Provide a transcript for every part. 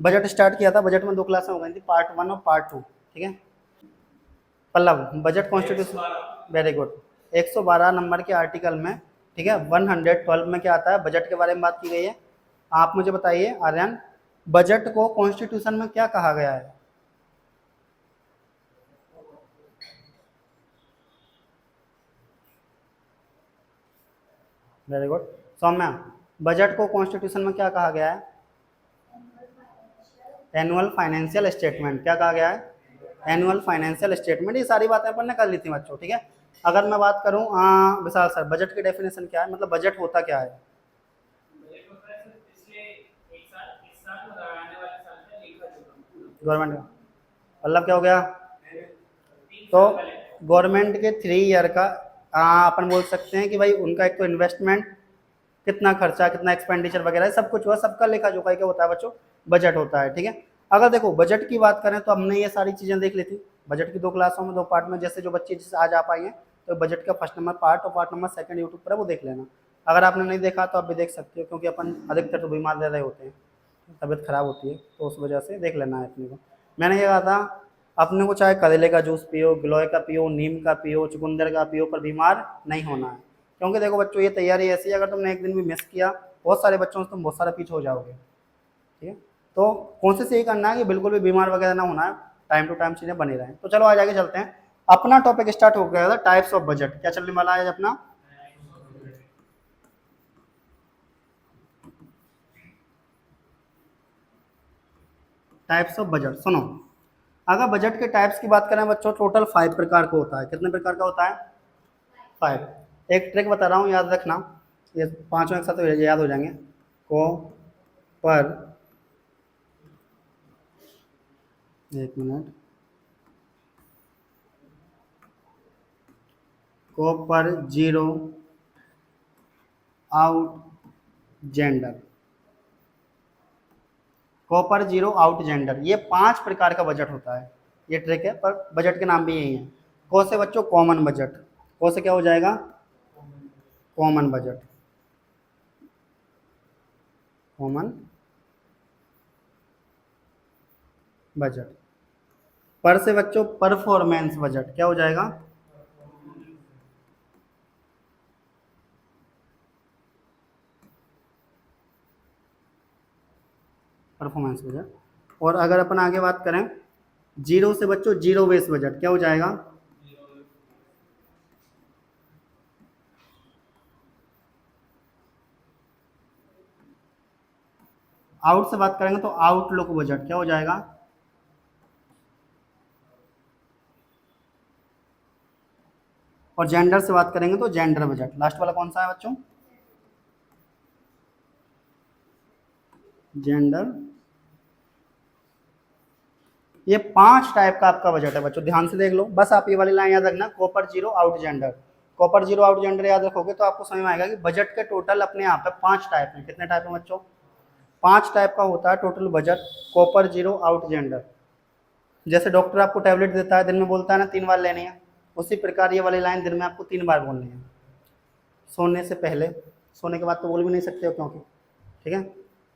Budget start किया था, budget में 2 क्लासें हो गई थी, पार्ट 1 और पार्ट 2, ठीक है। Pallav, budget constitution, very good. 112 number के आर्टिकल में, ठीक है, 112 में क्या आता है, बजट के बारे में बात की गई है। आप मुझे बताइए आर्यन, बजट को कॉन्स्टिट्यूशन में क्या कहा गया है? Very good. सौम्या, बजट को कॉन्स्टिट्यूशन में क्या कहा गया है? Annual financial statement. क्या कहा गया है? Annual financial statement. ये सारी बातें अपन ने कर ली थी बच्चों, ठीक है। अगर मैं बात करूं, विशाल सर, बजट की डेफिनेशन क्या है, मतलब बजट होता क्या है? गवर्नमेंट का मतलब क्या हो गया? तो गवर्नमेंट के 3 ईयर का अपन बोल सकते हैं कि भाई उनका एक तो इन्वेस्टमेंट, कितना खर्चा, कितना एक्सपेंडिचर वगैरह सब कुछ हुआ, सबका लेखा जोखा क्या होता है बच्चों? बजट होता है, ठीक है। अगर देखो बजट की बात करें तो हमने ये सारी चीजें देख ली थी बजट की 2 क्लासों में 2 पार्ट में, जैसे जो बच्चे जिससे आज आ पाए हैं तो बजट का फर्स्ट नंबर पार्ट और पार्ट नंबर 2 यूट्यूब पर है, वो देख लेना। अगर आपने नहीं देखा तो आप भी देख सकते हो, क्योंकि अपन अधिकतर तो बीमार रह रहे होते हैं, तबीयत खराब होती है, तो उस वजह से देख लेना है अपने को। मैंने ये कहा था अपने को चाहे करेले का जूस पियो, गिलोय का पियो, नीम का पियो, चुकंदर का पियो, पर बीमार नहीं होना है। क्योंकि देखो बच्चों, ये तैयारी ऐसी है, अगर तुमने एक दिन भी मिस किया, बहुत सारे बच्चों से तुम बहुत सारा पीछे हो जाओगे, ठीक है। तो कोशिश यही करना है कि बिल्कुल भी बीमार वगैरह ना होना है, टाइम टू टाइम चीज़ें बनी रहें। तो चलो आज आगे चलते हैं। अपना टॉपिक स्टार्ट हो गया था, टाइप्स ऑफ बजट। क्या चलने वाला है आज अपना? Types of budget. सुनो, अगर बजट के टाइप्स की बात करें बच्चों, टोटल 5 प्रकार का होता है। कितने प्रकार का होता है? 5। एक ट्रिक बता रहा हूँ, याद रखना, ये पांचों एक साथ तो याद हो जाएंगे। को, पर, एक मिनट, को, पर, zero, out, gender. Copper, zero, out, gender, ये 5 प्रकार का बजट होता है। ये ट्रिक है, पर बजट के नाम भी यही है। को से बच्चों कॉमन बजट। को से क्या हो जाएगा? Common budget, common budget. पर से बच्चों परफॉर्मेंस बजट। क्या हो जाएगा? Performance budget. और अगर अपन आगे बात करें, जीरो से बच्चों जीरो बेस बजट। क्या हो जाएगा? आउट से बात करेंगे तो आउटलुक बजट। क्या हो जाएगा? और जेंडर से बात करेंगे तो जेंडर बजट। लास्ट वाला कौन सा है बच्चों? जेंडर। ये 5 टाइप का आपका बजट है बच्चों, ध्यान से देख लो। बस आप ये वाली लाइन याद रखना, copper, zero, out, gender. Copper, zero, out, gender याद रखोगे तो आपको समझ में आएगा कि बजट के टोटल अपने यहाँ पे 5 टाइप हैं। कितने टाइप हैं बच्चों? 5 टाइप का होता है total budget. Copper, zero, out, gender. जैसे डॉक्टर आपको टैबलेट देता है, दिन में बोलता है ना 3 बार लेनी है, उसी प्रकार ये वाली लाइन दिन में आपको 3 बार बोलनी है। सोने से पहले, सोने के बाद तो बोल भी नहीं सकते हो क्योंकि, ठीक है।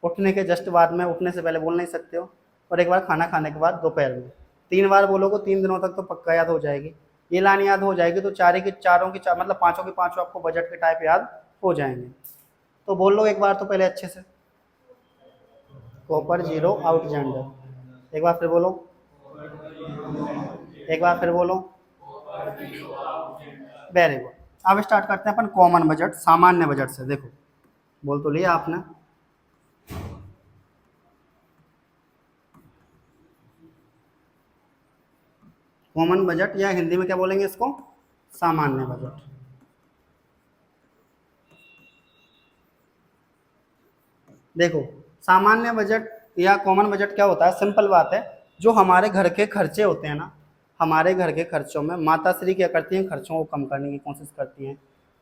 उठने के जस्ट बाद में, उठने से पहले बोल नहीं सकते हो। और एक बार खाना खाने के बाद दोपहर में। 3 बार बोलोगे, 3 दिनों तक तो पक्का याद हो जाएगी। ये लाइन याद हो जाएगी तो चारों की चार, मतलब पांचों के पांचों आपको बजट के टाइप याद हो जाएंगे। तो बोल लो एक बार तो पहले अच्छे से, कॉपर, जीरो, आउट, जेंडर। एक बार फिर बोलो, एक बार फिर बोलो। Very good. अब स्टार्ट करते हैं अपन कॉमन बजट, सामान्य बजट से। देखो, बोल तो लिया आपने। कॉमन बजट, या हिंदी में क्या बोलेंगे इसको? सामान्य बजट। देखो, सामान्य बजट या कॉमन बजट क्या होता है? सिंपल बात है, जो हमारे घर के खर्चे होते हैं ना, हमारे घर के खर्चों में माता श्री क्या करती हैं? खर्चों को कम करने की कोशिश करती हैं।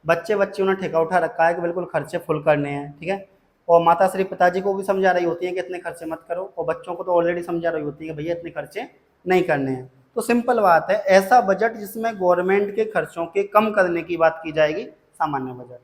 बच्चे बच्चे उन्हें ठेका उठा रखा है कि बिल्कुल खर्चे फुल करने हैं, ठीक है। और माता श्री पिताजी को भी समझा रही होती है कि इतने खर्चे मत करो, और बच्चों को तो ऑलरेडी समझा रही होती है कि भैया इतने खर्चे नहीं करने हैं। तो सिंपल बात है, ऐसा बजट जिसमें गवर्नमेंट के खर्चों के कम करने की बात की जाएगी, सामान्य बजट।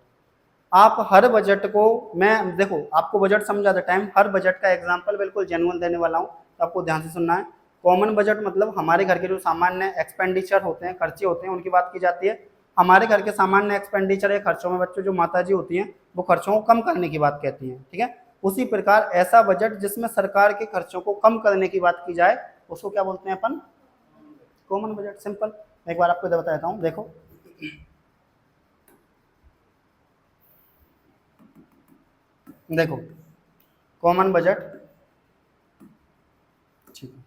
आप हर बजट को, मैं देखो आपको बजट समझाते टाइम हर बजट का एग्जांपल बिल्कुल जेन्युइन देने वाला हूँ, तो आपको ध्यान से सुनना है। कॉमन बजट मतलब हमारे घर के जो सामान्य एक्सपेंडिचर होते हैं, खर्चे होते हैं, उनकी बात की जाती है। हमारे घर के सामान्य एक्सपेंडिचर या खर्चों में बच्चों जो माताजी होती हैं वो खर्चों को कम करने की बात कहती हैं, ठीक है। उसी प्रकार ऐसा बजट जिसमें सरकार के खर्चों को कम करने की बात की जाए उसको क्या बोलते हैं अपन? Common budget. सिंपल। एक बार आपको बताता हूँ, देखो देखो कॉमन बजट, ठीक है।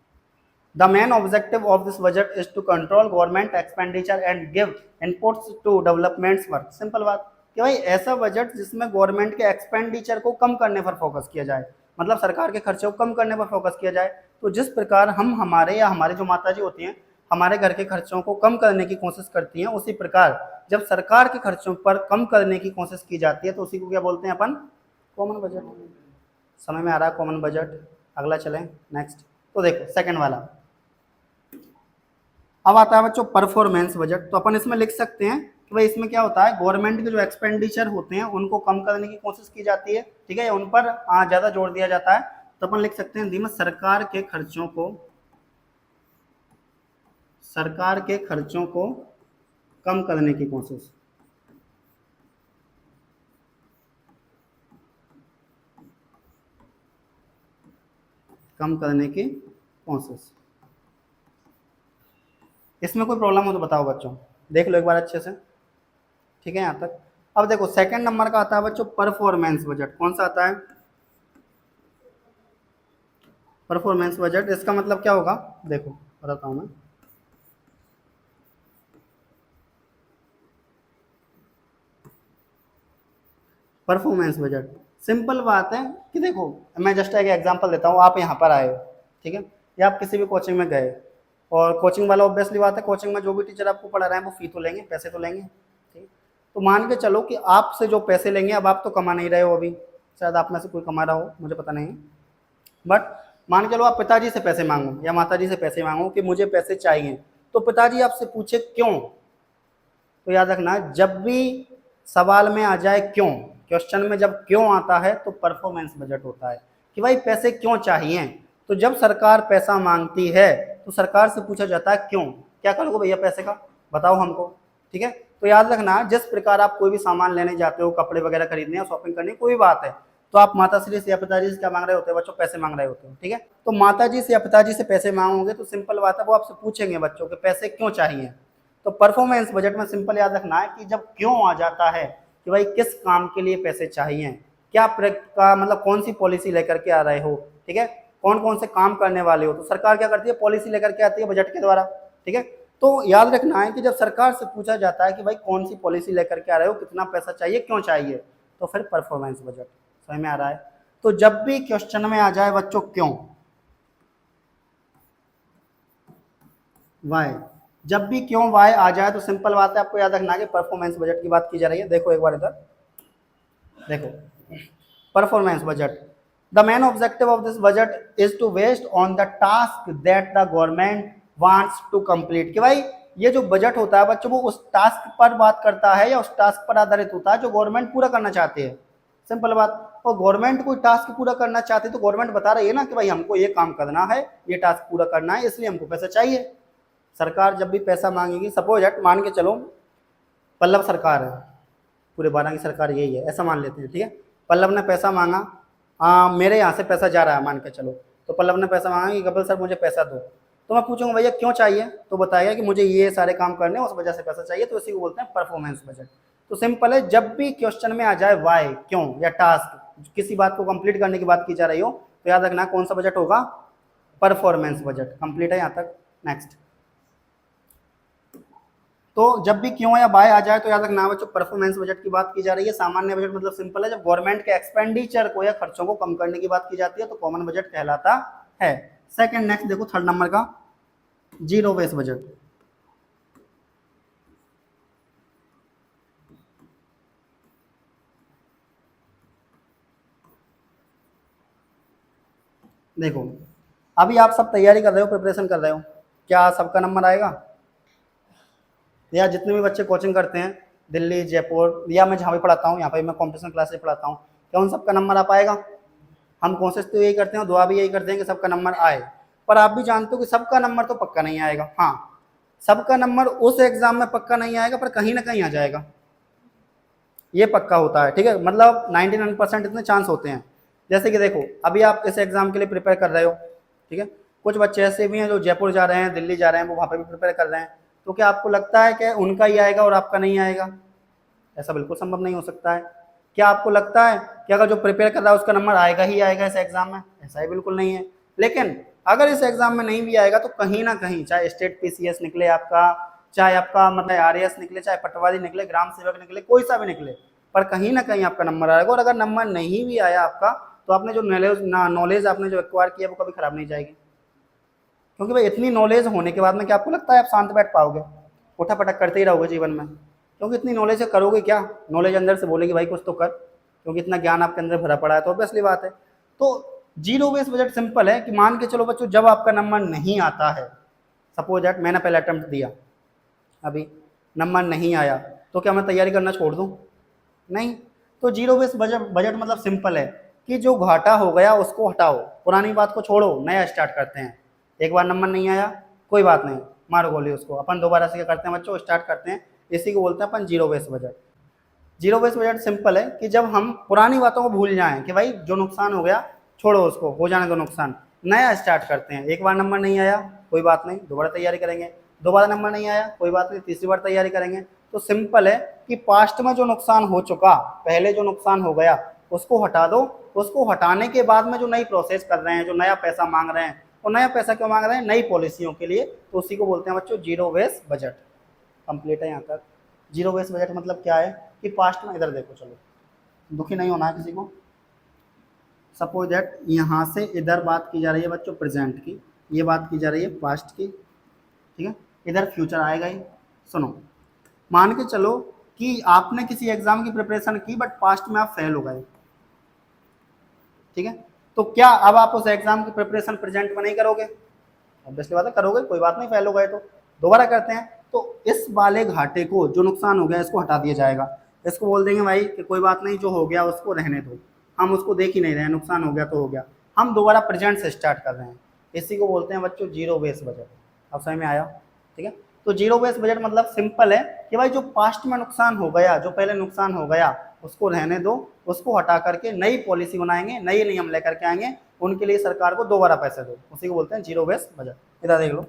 The main objective of this budget is to control government expenditure and give inputs to developments work। Simple बात कि भाई ऐसा बजट जिसमें गवर्नमेंट के एक्सपेंडिचर को कम करने पर फोकस किया जाए, मतलब सरकार के खर्चे को कम करने पर फोकस किया जाए। तो जिस प्रकार हम हमारे या हमारी जो माताजी होती हैं हमारे घर के खर्चों को कम करने की कोशिश करती हैं, उसी प्रकार जब सरकार के खर्चों पर कम करने की कोशिश की जाती है तो उसी को क्या बोलते हैं अपन? Common budget. समझ में आ रहा है कॉमन बजट? अगला चलें नेक्स्ट। तो देखो सेकंड वाला, अब आता है बच्चों परफॉर्मेंस बजट। तो अपन इसमें लिख सकते हैं कि भाई इसमें क्या होता है, गवर्नमेंट के जो एक्सपेंडिचर होते हैं उनको कम करने की कोशिश की जाती है, ठीक है, या उन पर ज़्यादा जोर दिया जाता है। तो अपन लिख सकते हैं हिंदी में सरकार के खर्चों को कम करने की कोशिश। कम करने की कोशिश। इसमें कोई प्रॉब्लम हो तो बताओ बच्चों, देख लो एक बार अच्छे से, ठीक है यहाँ तक। अब देखो सेकंड नंबर का आता है बच्चों परफॉर्मेंस बजट। कौन सा आता है? Performance budget. इसका मतलब क्या होगा, देखो बताता हूँ मैं। परफॉर्मेंस बजट सिंपल बात है कि देखो मैं जस्ट एक एग्जांपल देता हूँ। आप यहाँ पर आए हो, ठीक है, या आप किसी भी कोचिंग में गए, और कोचिंग वाला ऑब्वियसली बात है कोचिंग में जो भी टीचर आपको पढ़ा रहे हैं वो फी तो लेंगे, पैसे तो लेंगे, ठीक। तो मान के चलो कि आपसे जो पैसे लेंगे, अब आप तो कमा नहीं रहे हो अभी, शायद आप में से कोई कमा रहा हो, मुझे पता नहीं, बट मान के चलो आप पिताजी से पैसे मांगो या माताजी से पैसे मांगो कि मुझे पैसे चाहिए, तो पिताजी आपसे पूछे क्यों, तो याद रखना जब भी सवाल में आ जाए क्यों, क्वेश्चन में जब क्यों आता है तो परफॉर्मेंस बजट होता है कि भाई पैसे क्यों चाहिए। तो जब सरकार पैसा मांगती है तो सरकार से पूछा जाता है क्यों, क्या करोगे भैया पैसे का, बताओ हमको, ठीक है। तो याद रखना जिस प्रकार आप कोई भी सामान लेने जाते हो, कपड़े वगैरह खरीदने या शॉपिंग करने, कोई बात है, तो आप माताश्री से या पिताजी से क्या मांग रहे होते हो बच्चों? पैसे मांग रहे होते हो, ठीक है। तो माताजी से या पिताजी से पैसे मांगोगे तो सिंपल बात है वो आपसे पूछेंगे बच्चों के पैसे क्यों चाहिए। तो परफॉर्मेंस बजट में सिंपल याद रखना है कि जब क्यों आ जाता है कि भाई किस काम के लिए पैसे चाहिए, क्या का मतलब कौन सी पॉलिसी लेकर के आ रहे हो, ठीक है, कौन कौन से काम करने वाले हो, तो सरकार क्या करती है पॉलिसी लेकर के आती है बजट के द्वारा, ठीक है। तो याद रखना है कि जब सरकार से पूछा जाता है कि भाई कौन सी पॉलिसी लेकर के आ रहे हो, कितना पैसा चाहिए, क्यों चाहिए, तो फिर परफॉर्मेंस बजट। समझ में आ रहा है? तो जब भी क्वेश्चन में आ जाए बच्चों क्यों, वाई, जब भी क्यों वाई आ जाए तो सिंपल बात है आपको याद रखना है कि परफॉर्मेंस बजट की बात की जा रही है। देखो एक बार इधर देखो, performance budget, the main objective of this budget is to waste on the task that the government wants to complete. कि भाई ये जो बजट होता है बच्चों वो उस टास्क पर बात करता है या उस टास्क पर आधारित होता है जो गवर्नमेंट पूरा करना चाहती है। सिंपल बात। और गवर्नमेंट कोई टास्क पूरा करना चाहती है तो गवर्नमेंट बता रही है ना कि भाई हमको ये काम करना है, ये टास्क पूरा करना है, इसलिए हमको पैसा चाहिए। सरकार जब भी पैसा मांगेगी, सपोज हट मान के चलो पल्लव सरकार है, पूरे 12 की सरकार यही है, ऐसा मान लेते हैं, ठीक है। पल्लव ने पैसा मांगा, मेरे यहाँ से पैसा जा रहा है मान के चलो, तो पल्लव ने पैसा मांगा कि कपिल सर मुझे पैसा दो, तो मैं पूछूंगा भैया क्यों चाहिए, तो बताएगा कि मुझे ये सारे काम करने हैं उस वजह से पैसा चाहिए, तो इसी को बोलते हैं परफॉर्मेंस बजट। तो सिंपल है, जब भी क्वेश्चन में आ जाए वाई, क्यों या टास्क, किसी बात को कंप्लीट करने की बात की जा रही हो, तो याद रखना कौन सा बजट होगा? Performance budget. कंप्लीट है यहाँ तक? नेक्स्ट। तो जब भी क्यों या बाय आ जाए तो याद रखना बच्चों परफॉर्मेंस बजट की बात की जा रही है। सामान्य बजट मतलब सिंपल है जब गवर्नमेंट के एक्सपेंडिचर को या खर्चों को कम करने की बात की जाती है तो कॉमन बजट कहलाता है। सेकंड, नेक्स्ट देखो थर्ड नंबर का जीरो बेस बजट। देखो अभी आप सब तैयारी कर रहे हो, प्रिपरेशन कर रहे हो, क्या सबका नंबर आएगा? या जितने भी बच्चे कोचिंग करते हैं दिल्ली, जयपुर, या मैं जहाँ भी पढ़ाता हूँ, यहाँ पे मैं कॉम्पिटिशन क्लासेस पढ़ाता हूँ, क्या उन सबका नंबर आ पाएगा? हम कोशिश तो यही करते हैं, दुआ भी यही करते हैं कि सबका नंबर आए, पर आप भी जानते हो कि सबका नंबर तो पक्का नहीं आएगा। हाँ, सबका नंबर उस एग्जाम में पक्का नहीं आएगा, पर कहीं ना कहीं आ जाएगा, ये पक्का होता है। ठीक है, मतलब 99% इतने चांस होते हैं। जैसे कि देखो, अभी आप इस एग्जाम के लिए प्रिपेयर कर रहे हो, ठीक है, कुछ बच्चे ऐसे भी हैं जो जयपुर जा रहे हैं, दिल्ली जा रहे हैं, वो वहाँ पे भी प्रिपेयर कर रहे हैं, तो क्या आपको लगता है कि उनका ही आएगा और आपका नहीं आएगा? ऐसा बिल्कुल संभव नहीं हो सकता है। क्या आपको लगता है कि अगर जो प्रिपेयर कर रहा है उसका नंबर आएगा ही आएगा इस एग्जाम में? ऐसा ही बिल्कुल नहीं है। लेकिन अगर इस एग्जाम में नहीं भी आएगा तो कहीं ना कहीं, चाहे स्टेट पीसीएस निकले आपका, चाहे आपका मतलब आरएएस निकले, चाहे पटवारी निकले, ग्राम सेवक निकले, कोई सा भी निकले, पर कहीं ना कहीं आपका नंबर आएगा। और अगर नंबर नहीं भी आया आपका, तो आपने जो नॉलेज आपने जो एक्वायर किया वो कभी खराब नहीं जाएगी। क्योंकि भाई इतनी नॉलेज होने के बाद में क्या आपको लगता है आप शांत बैठ पाओगे? उठा पटक करते ही रहोगे जीवन में, क्योंकि इतनी नॉलेज से करोगे क्या? नॉलेज अंदर से बोलेगी भाई कुछ तो कर, क्योंकि इतना ज्ञान आपके अंदर भरा पड़ा है, तो ऑब्वियसली बात है। तो जीरो बेस बजट सिंपल है कि मान के चलो बच्चों, जब आपका नंबर नहीं आता है, सपोज दैट मैंने पहले अटेम्प्ट दिया, अभी नंबर नहीं आया, तो क्या मैं तैयारी करना छोड़ दूं? नहीं। तो जीरो बेस बजट बजट मतलब सिंपल है कि जो घाटा हो गया उसको हटाओ, पुरानी बात को छोड़ो, नया स्टार्ट करते हैं। एक बार नंबर नहीं आया, कोई बात नहीं, मारो गोली उसको, अपन दोबारा से क्या करते हैं बच्चों, स्टार्ट करते हैं। इसी को बोलते हैं अपन zero base budget. Zero base budget simple है कि जब हम पुरानी बातों को भूल जाएं कि भाई जो नुकसान हो गया छोड़ो उसको, हो जाने दो नुकसान, नया स्टार्ट करते हैं। एक बार नंबर नहीं आया, कोई बात नहीं, दोबारा तैयारी करेंगे, दोबारा नंबर नहीं आया, कोई बात नहीं, तीसरी बार तैयारी करेंगे। तो सिंपल है कि पास्ट में जो नुकसान हो चुका, पहले जो नुकसान हो गया उसको हटा दो। उसको हटाने के बाद में जो नई प्रोसेस कर रहे हैं, जो नया पैसा मांग रहे हैं, और नया पैसा क्यों मांग रहे हैं? नई पॉलिसियों के लिए। तो उसी को बोलते हैं बच्चों जीरो बेस बजट। कंप्लीट है यहाँ तक। जीरो बेस बजट मतलब क्या है कि पास्ट में, इधर देखो, चलो दुखी नहीं होना है किसी को। सपोज दैट यहाँ से इधर बात की जा रही है बच्चों प्रेजेंट की, ये बात की जा रही है पास्ट की, ठीक है, इधर फ्यूचर आएगा ही। सुनो, मान के चलो कि आपने किसी एग्जाम की प्रिपरेशन की बट पास्ट में आप फेल हो गए, ठीक है, तो क्या अब आप उस एग्जाम की प्रिपरेशन प्रेजेंट में नहीं करोगे? ऑब्वियसली बात है करोगे, कोई बात नहीं, फेल हो गए तो दोबारा करते हैं। तो इस वाले घाटे को, जो नुकसान हो गया, इसको हटा दिया जाएगा। इसको बोल देंगे भाई कि कोई बात नहीं, जो हो गया उसको रहने दो, हम उसको देख ही नहीं रहे हैं, नुकसान हो गया तो हो गया, हम दोबारा प्रेजेंट से स्टार्ट कर रहे हैं। इसी को बोलते हैं बच्चों जीरो बेस बजट। अब समझ में आया? ठीक है, तो जीरो बेस बजट मतलब सिंपल है कि भाई जो पास्ट में नुकसान हो गया, जो पहले नुकसान हो गया उसको रहने दो, उसको हटा करके नई पॉलिसी बनाएंगे, नए नियम लेकर के आएंगे, उनके लिए सरकार को दोबारा पैसे दो। उसी को बोलते हैं जीरो बेस बजट। इधर देख लो,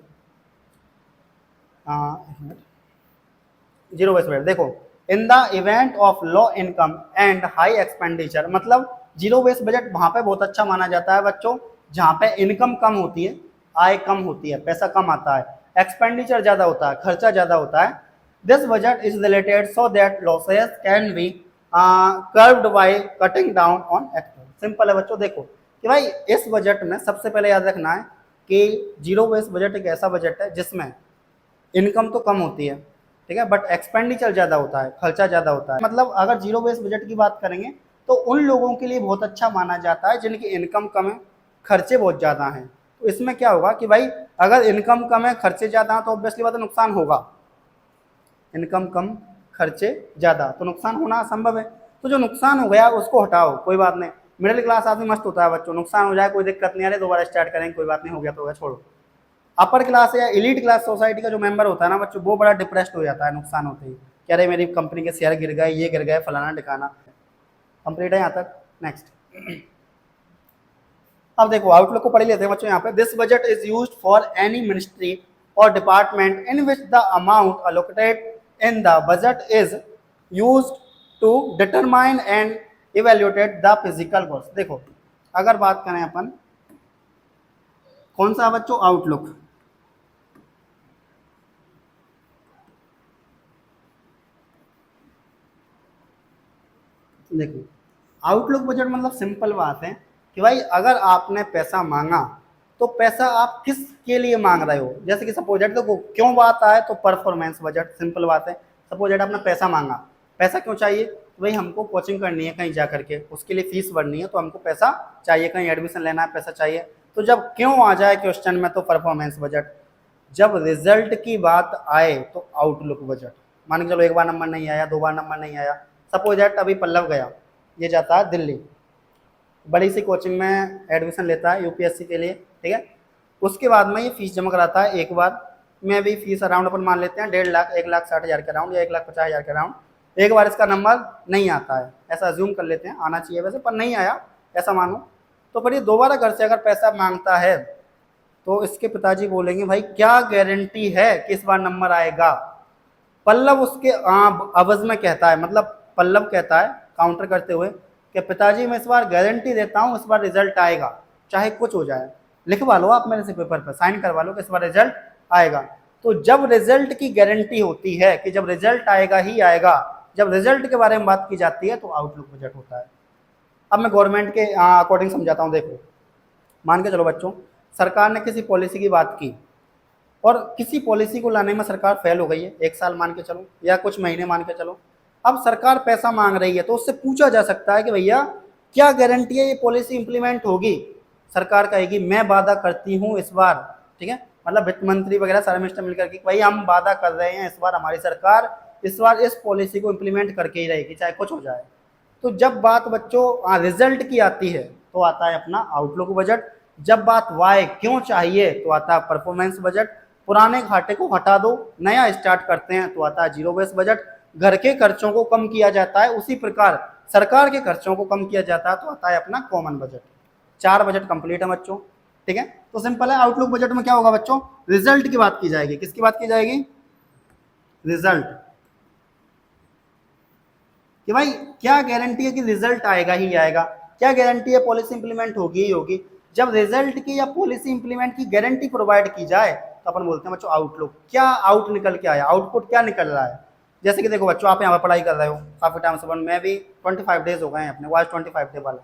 जीरो बेस बजट देखो, in the event of low income and high expenditure, मतलब जीरो बेस बजट वहां पे बहुत अच्छा माना जाता है बच्चों जहां पे इनकम कम होती है, आय कम होती है, पैसा कम आता है, एक्सपेंडिचर ज्यादा होता है, खर्चा ज्यादा होता है। This budget is related so that losses can be curved by cutting down on expense. Simple है बच्चों, देखो कि भाई इस बजट में सबसे पहले याद रखना है कि जीरो बेस बजट एक ऐसा बजट है जिसमें इनकम तो कम होती है, ठीक है, बट एक्सपेंडिचर ज़्यादा होता है, खर्चा ज़्यादा होता है। मतलब अगर जीरो बेस बजट की बात करेंगे तो उन लोगों के लिए बहुत अच्छा माना जाता है जिनकी इनकम कम है, खर्चे बहुत ज़्यादा हैं। तो इसमें क्या होगा कि भाई अगर इनकम कम है, खर्चे ज़्यादा हैं, तो ऑब्वियसली बात है नुकसान होगा। इनकम कम, खर्चे ज़्यादा, तो नुकसान होना असंभव है। तो जो नुकसान हो गया उसको हटाओ, कोई बात नहीं। मिडिल क्लास आदमी मस्त होता है बच्चों, नुकसान हो जाए कोई दिक्कत नहीं आ रही, दोबारा स्टार्ट करेंगे, कोई बात नहीं, हो गया तो हो गया, छोड़ो। अपर क्लास या एलीट क्लास सोसाइटी का जो मेंबर होता है ना बच्चों, वो बड़ा डिप्रेस्ड हो जाता है नुकसान होते ही, कह रहे मेरी कंपनी के शेयर गिर गए, ये गिर गए, फलाना ठिकाना। कंप्लीट है यहाँ तक। नेक्स्ट, अब देखो आउटलुक को पढ़ लेते हैं बच्चों यहाँ पे। This budget is used for any ministry और department in which the amount allocated in the budget is used to determine and evaluated the physical cost. देखो अगर बात करें अपन, कौन सा बच्चों, आउटलुक, देखो आउटलुक बजट मतलब सिंपल बात है कि भाई अगर आपने पैसा मांगा तो पैसा आप किस के लिए मांग रहे हो। जैसे कि सपोज दैट, देखो क्यों बात आए तो परफॉर्मेंस बजट, सिंपल बात है। सपोज दैट आपने पैसा मांगा, पैसा क्यों चाहिए? तो भाई हमको कोचिंग करनी है कहीं जा करके, उसके लिए फीस भरनी है, तो हमको पैसा चाहिए, कहीं एडमिशन लेना है, पैसा चाहिए। तो जब क्यों आ जाए क्वेश्चन में तो परफॉर्मेंस बजट, जब रिजल्ट की बात आए तो आउटलुक बजट। मान के चलो एक बार नंबर नहीं आया, 2 बार नंबर नहीं आया, सपोज दैट अभी पल्लव गया, ये जाता है दिल्ली, बड़ी सी कोचिंग में एडमिशन लेता है यूपीएससी के लिए, ठीक है। उसके बाद में ये फीस जमा कराता है एक बार, में भी फीस अराउंड अपन मान लेते हैं 1.5 लाख, 1,60,000 के अराउंड या 1,50,000 के अराउंड। एक बार इसका नंबर नहीं आता है, ऐसा अज्यूम कर लेते हैं, आना चाहिए वैसे पर नहीं आया ऐसा मानो, तो फिर ये दोबारा घर से अगर पैसा मांगता है तो इसके पिताजी बोलेंगे भाई क्या गारंटी है कि इस बार नंबर आएगा। पल्लव उसके अवज में कहता है, मतलब पल्लव कहता है काउंटर करते हुए कि पिताजी मैं इस बार गारंटी देता हूँ इस बार रिजल्ट आएगा, चाहे कुछ हो जाए, लिखवा लो आप मेरे से पेपर पर, साइन करवा लो कि इस बार रिजल्ट आएगा। तो जब रिजल्ट की गारंटी होती है कि जब रिजल्ट आएगा ही आएगा, जब रिजल्ट के बारे में बात की जाती है तो आउटलुक बजट होता है। अब मैं गवर्नमेंट के अकॉर्डिंग समझाता हूँ। देखो मान के चलो बच्चों, सरकार ने किसी पॉलिसी की बात की और किसी पॉलिसी को लाने में सरकार फेल हो गई है, 1 साल मान के चलो या कुछ महीने मान के चलो, अब सरकार पैसा मांग रही है तो उससे पूछा जा सकता है कि भैया क्या गारंटी है ये पॉलिसी इंप्लीमेंट होगी। सरकार कहेगी मैं वादा करती हूँ इस बार, ठीक है, मतलब वित्त मंत्री वगैरह सारे मिनिस्टर मिलकर के भाई हम वादा कर रहे हैं इस बार हमारी सरकार इस बार इस पॉलिसी को इम्प्लीमेंट करके ही रहेगी चाहे कुछ हो जाए। तो जब बात बच्चों रिजल्ट की आती है तो आता है अपना आउटलुक बजट, जब बात वाई क्यों चाहिए तो आता है परफॉर्मेंस बजट, पुराने घाटे को हटा दो नया स्टार्ट करते हैं तो आता है जीरो बेस बजट, घर के खर्चों को कम किया जाता है उसी प्रकार सरकार के खर्चों को कम किया जाता है तो आता है अपना कॉमन बजट। 4 बजट कंप्लीट है बच्चों, ठीक है। तो सिंपल है, आउटलुक बजट में क्या होगा बच्चों, रिजल्ट की बात की जाएगी, किसकी बात की जाएगी, रिजल्ट, कि भाई क्या गारंटी है कि रिजल्ट आएगा ही आएगा, क्या गारंटी है पॉलिसी इंप्लीमेंट होगी ही होगी। जब रिजल्ट की या पॉलिसी इंप्लीमेंट की गारंटी प्रोवाइड की जाए तो अपन बोलते हैं बच्चों आउटलुक, क्या आउट निकल के आया, आउटपुट क्या निकल रहा है। जैसे कि देखो बच्चों आप यहाँ पर पढ़ाई कर रहे हो काफ़ी टाइम से, मैं भी 25 डेज हो गए हैं अपने, आज 25 डे वाला,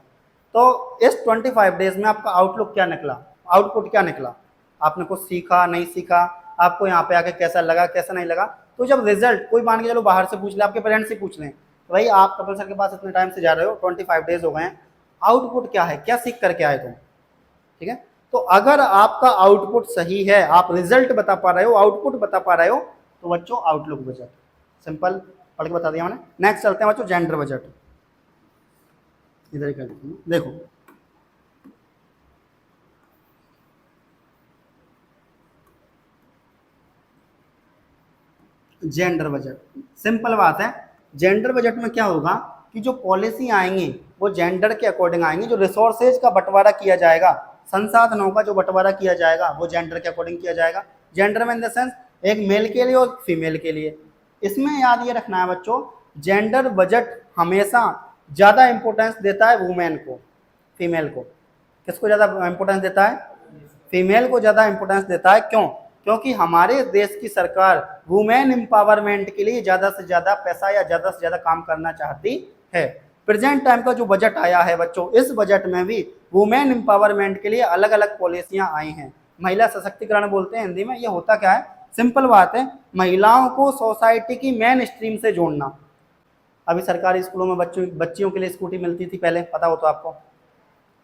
तो इस 25 डेज में आपका आउटलुक क्या निकला, आउटपुट क्या निकला, आपने कुछ सीखा नहीं सीखा, आपको यहाँ पे आके कैसा लगा कैसा नहीं लगा। तो जब रिजल्ट कोई मान के चलो बाहर से पूछ ले, आपके पेरेंट्स से पूछ लें भाई आप कपिल सर के पास इतने टाइम से जा रहे हो 25 डेज हो गए हैं, आउटपुट क्या है, क्या सीख करके आए तुम, ठीक है। तो अगर आपका आउटपुट सही है, आप रिजल्ट बता पा रहे हो, आउटपुट बता पा रहे हो, तो बच्चों आउटलुक बजट सिंपल पढ़ के बता दिया मैंने। नेक्स्ट चलते हैं बच्चों जेंडर बजट, इधर ही कर देते हैं, देखो जेंडर बजट सिंपल बात है। जेंडर बजट में क्या होगा कि जो पॉलिसी आएंगी वो जेंडर के अकॉर्डिंग आएंगी, जो रिसोर्सेज का बंटवारा किया जाएगा, संसाधनों का जो बंटवारा किया जाएगा वो जेंडर के अकॉर्डिंग किया जाएगा। जेंडर में इन द सेंस एक मेल के लिए और फीमेल के लिए। इसमें याद ये रखना है बच्चों, जेंडर बजट हमेशा ज़्यादा इंपॉर्टेंस देता है वुमेन को, फीमेल को किसको ज़्यादा इंपॉर्टेंस देता है, फीमेल को ज़्यादा इंपॉर्टेंस देता है। क्यों, क्योंकि हमारे देश की सरकार वुमेन एम्पावरमेंट के लिए ज़्यादा से ज़्यादा पैसा या ज़्यादा से ज़्यादा काम करना चाहती है। प्रेजेंट टाइम का जो बजट आया है बच्चों, इस बजट में भी वुमेन एम्पावरमेंट के लिए अलग अलग पॉलिसियां आई हैं। महिला सशक्तिकरण बोलते हैं हिंदी में। ये होता क्या है, सिंपल बात है, महिलाओं को सोसाइटी की मेन स्ट्रीम से जोड़ना। अभी सरकारी स्कूलों में बच्चियों के लिए स्कूटी मिलती थी पहले, पता हो तो आपको,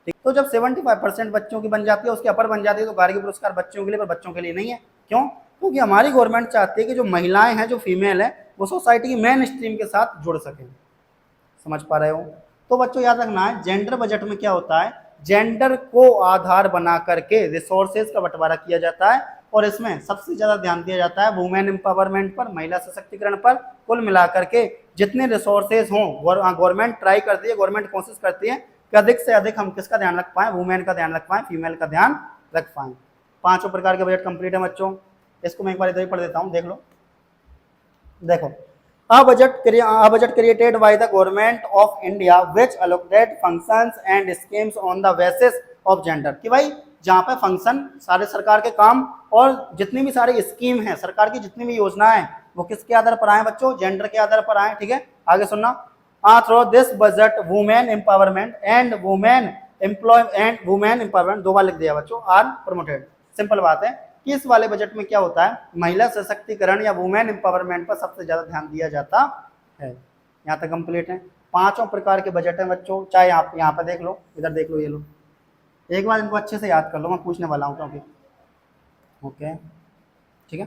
ठीक। तो जब 75% बच्चों की बन जाती है, उसके अपर बन जाती है, तो गार्गी पुरस्कार बच्चों के लिए, पर बच्चों के लिए नहीं है। क्यों, क्योंकि हमारी गवर्नमेंट चाहती है कि जो महिलाएं हैं, जो फीमेल है, वो सोसाइटी की मेन स्ट्रीम के साथ जुड़ सकें। समझ पा रहे हो। तो बच्चों याद रखना है, जेंडर बजट में क्या होता है, जेंडर को आधार बना करके रिसोर्सेज का बंटवारा किया जाता है और इसमें सबसे ज्यादा ध्यान दिया जाता है वुमेन एम्पावरमेंट पर, महिला सशक्तिकरण पर। कुल मिलाकर के जितने रिसोर्सेज हों, गवर्नमेंट ट्राई करती है, गवर्नमेंट कोशिश करती है कि अधिक से अधिक हम किसका ध्यान रख पाएं, वुमेन का ध्यान रख पाएं, फीमेल का ध्यान रख पाएं। 5 प्रकार के बजट कंप्लीट है बच्चों। इसको मैं एक बार इधर ही पढ़ देता हूँ, देख लो। देखो, a budget created by the government of India which allocate functions and schemes on the basis of gender। कि भाई जहाँ पे फंक्शन सारे सरकार के काम और जितनी भी सारी स्कीम है, सरकार की जितनी भी योजनाएं हैं, वो किसके आधार पर आए बच्चों, जेंडर के आधार पर आए, ठीक है। आगे सुनना, through this budget women empowerment and women empowerment, 2 बार लिख दिया बच्चों, आर प्रमोटेड। सिंपल बात है कि इस वाले बजट में क्या होता है, महिला सशक्तिकरण या वुमेन एम्पावरमेंट पर सबसे ज्यादा ध्यान दिया जाता है। यहाँ तक कंप्लीट है। 5 प्रकार के बजट है बच्चों, चाहे आप यहाँ पर देख लो, इधर देख लो, ये लो, एक बार इनको अच्छे से याद कर लो, मैं पूछने वाला हूँ क्योंकि, ओके ठीक है।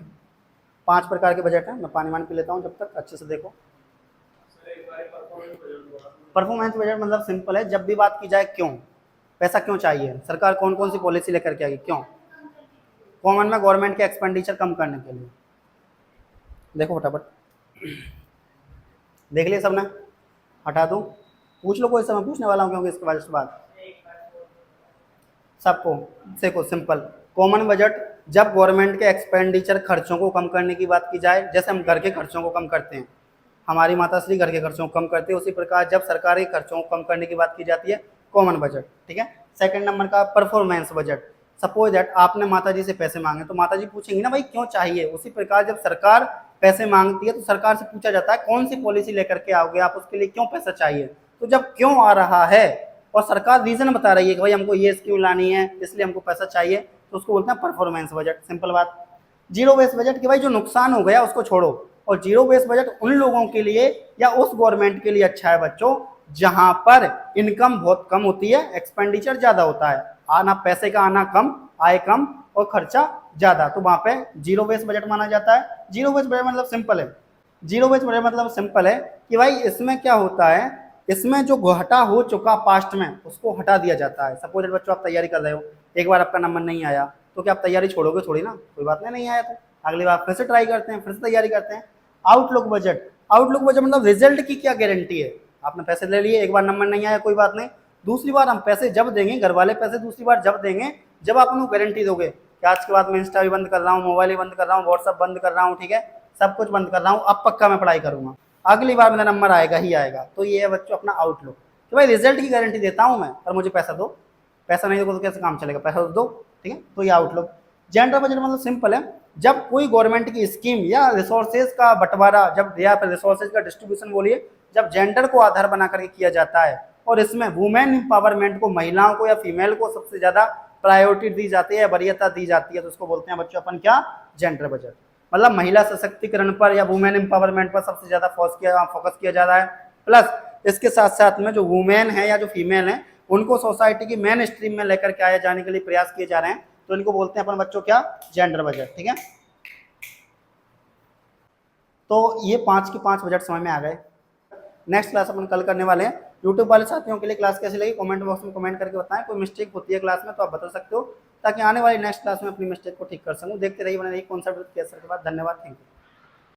5 प्रकार के बजट हैं। मैं पानी वानी पी लेता हूँ जब तक, अच्छे से देखो। परफॉर्मेंस बजट मतलब सिंपल है, जब भी बात की जाए क्यों, पैसा क्यों चाहिए, सरकार कौन कौन सी पॉलिसी लेकर के आएगी, क्यों। कॉमन में गवर्नमेंट के एक्सपेंडिचर कम करने के लिए। देखो फटाफट देख लिया सबने, हटा दूँ, पूछ लो कोई समय, पूछने वाला हूँ क्योंकि इसके बाद सबको देखो सिंपल। कॉमन बजट जब गवर्नमेंट के एक्सपेंडिचर खर्चों को कम करने की बात की जाए, जैसे हम घर के खर्चों को कम करते हैं, हमारी माता श्री घर के खर्चों को कम करते हैं, उसी प्रकार जब सरकारी खर्चों को कम करने की बात की जाती है, कॉमन बजट। ठीक है। सेकंड नंबर का परफॉर्मेंस बजट। सपोज दैट आपने माता जी से पैसे मांगे तो माता जी पूछेंगी ना भाई क्यों चाहिए, उसी प्रकार जब सरकार पैसे मांगती है तो सरकार से पूछा जाता है कौन सी पॉलिसी लेकर के आओगे आप, उसके लिए क्यों पैसा चाहिए। तो जब क्यों आ रहा है और सरकार रीजन बता रही है कि भाई हमको ये स्कीम लानी है इसलिए हमको पैसा चाहिए, तो उसको बोलते हैं परफॉर्मेंस बजट। सिंपल बात। जीरो बेस बजट कि भाई जो नुकसान हो गया उसको छोड़ो, और जीरो बेस बजट उन लोगों के लिए या उस गवर्नमेंट के लिए अच्छा है बच्चों जहां पर इनकम बहुत कम होती है, एक्सपेंडिचर ज्यादा होता है, आना पैसे का आना कम, आय कम और खर्चा ज्यादा, तो वहां पे जीरो बेस बजट माना जाता है। जीरो बेस बजट मतलब सिंपल है, जीरो बेस बजट मतलब सिंपल है कि भाई इसमें क्या होता है, इसमें जो घाटा हो चुका पास्ट में उसको हटा दिया जाता है। सपोज बच्चों आप तैयारी कर रहे हो, एक बार आपका नंबर नहीं आया तो क्या आप तैयारी छोड़ोगे थोड़ी ना, कोई बात नहीं आया तो अगली बार फिर से ट्राई करते हैं, फिर से तैयारी करते हैं। आउटलुक बजट, आउटलुक बजट मतलब रिजल्ट की क्या गारंटी है, आपने पैसे ले लिए, एक बार नंबर नहीं आया कोई बात नहीं, दूसरी बार हम पैसे जब देंगे, घर वाले पैसे दूसरी बार जब देंगे जब आप उनको गारंटी दोगे कि आज के बाद मैं इंस्टा भी बंद कर रहा हूँ, मोबाइल भी बंद कर रहा हूँ, व्हाट्सअप बंद कर रहा हूँ, ठीक है, सब कुछ बंद कर रहा हूँ, अब पक्का मैं पढ़ाई करूंगा, अगली बार मेरा नंबर आएगा ही आएगा। तो ये है बच्चों अपना आउटलुक कि भाई रिजल्ट की गारंटी देता हूँ मैं, पर मुझे पैसा दो, पैसा नहीं दोगे तो कैसे काम चलेगा, पैसा दो। ठीक है, तो ये आउटलुक। जेंडर बजट मतलब सिंपल है, जब कोई गवर्नमेंट की स्कीम या रिसोर्सेज का बंटवारा, जब या फिर रिसोर्सेज का डिस्ट्रीब्यूशन बोलिए, जब जेंडर को आधार बना करके किया जाता है और इसमें वुमेन एम्पावरमेंट को, महिलाओं को या फीमेल को सबसे ज्यादा प्रायोरिटी दी जाती है, वरीयता दी जाती है, तो उसको बोलते हैं बच्चों अपन क्या, जेंडर बजट। मतलब महिला सशक्तिकरण पर या वुमेन एम्पावरमेंट पर सबसे ज्यादा फोकस किया जा रहा है। प्लस इसके साथ साथ में जो वुमेन है या जो फीमेल है उनको सोसाइटी की मेन स्ट्रीम में लेकर के आए जाने के लिए प्रयास किए जा रहे हैं, तो इनको बोलते हैं अपन बच्चों क्या, जेंडर बजट। ठीक है, तो ये 5 की 5 बजट समझ में आ गए। नेक्स्ट क्लास अपन कल करने वाले हैं। यूट्यूब वाले साथियों के लिए क्लास कैसी लगी कमेंट बॉक्स में कमेंट करके बताएं, कोई मिस्टेक होती है क्लास में तो आप बता सकते हो, ताकि आने वाली नेक्स्ट क्लास में अपनी मिस्टेक को ठीक कर सकूं। देखते रहिए बने रहिए कॉन्सेप्ट के बाद। धन्यवाद, थैंक यू।